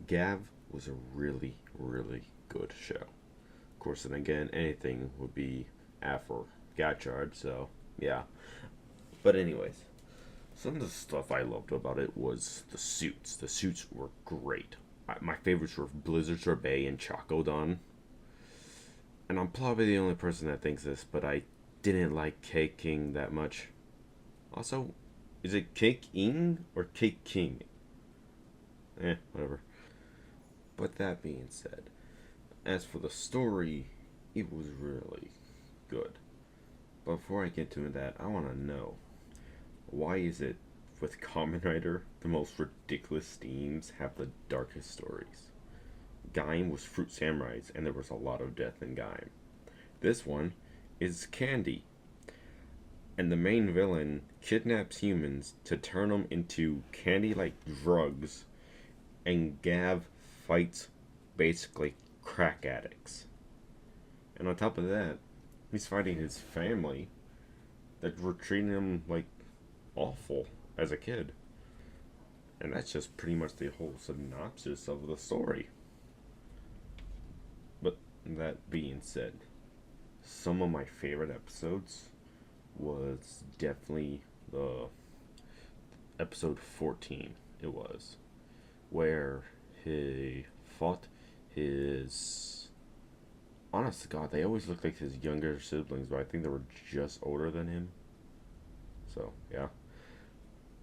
Gav was a really, really good show. Of course, and again, anything would be after Gatchard, so yeah. But anyways, some of the stuff I loved about it was the suits. The suits were great. My favorites were Blizzard Sorbet and Choco Don. And I'm probably the only person that thinks this, but I didn't like Cake King that much. Also, is it Cake Ing or Cake King? Whatever. But that being said, as for the story, it was really good. But before I get to that, I want to know, why is it with Kamen Rider the most ridiculous themes have the darkest stories? Gaim was Fruit Samurais, and there was a lot of death in Gaim. This one is Candy, and the main villain kidnaps humans to turn them into candy-like drugs, and Gav fights basically crack addicts. And on top of that, he's fighting his family that were treating him like awful as a kid. And that's just pretty much the whole synopsis of the story. But that being said, some of my favorite episodes was definitely the episode 14. It was where he fought his, honest to God, they always looked like his younger siblings, but I think they were just older than him. So yeah,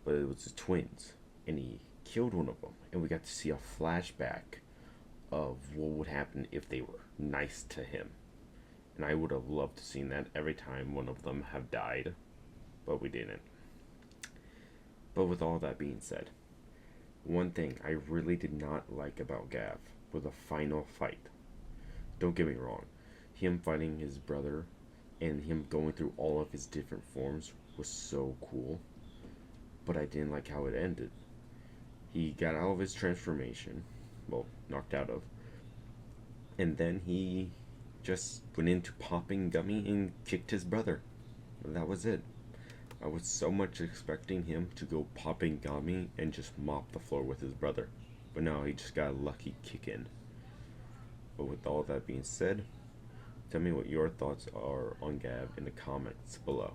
but it was his twins, and he killed one of them, and we got to see a flashback of what would happen if they were nice to him. And I would have loved to seen that every time one of them have died, but we didn't. But with all that being said, one thing I really did not like about Gav was the final fight. Don't get me wrong, him fighting his brother and him going through all of his different forms was so cool, but I didn't like how it ended. He got out of his transformation, well, knocked out of, and then he just went into popping gummy and kicked his brother. And that was it. I was so much expecting him to go popping gummy and just mop the floor with his brother. But no, he just got a lucky kick in. But with all that being said, tell me what your thoughts are on Gav in the comments below.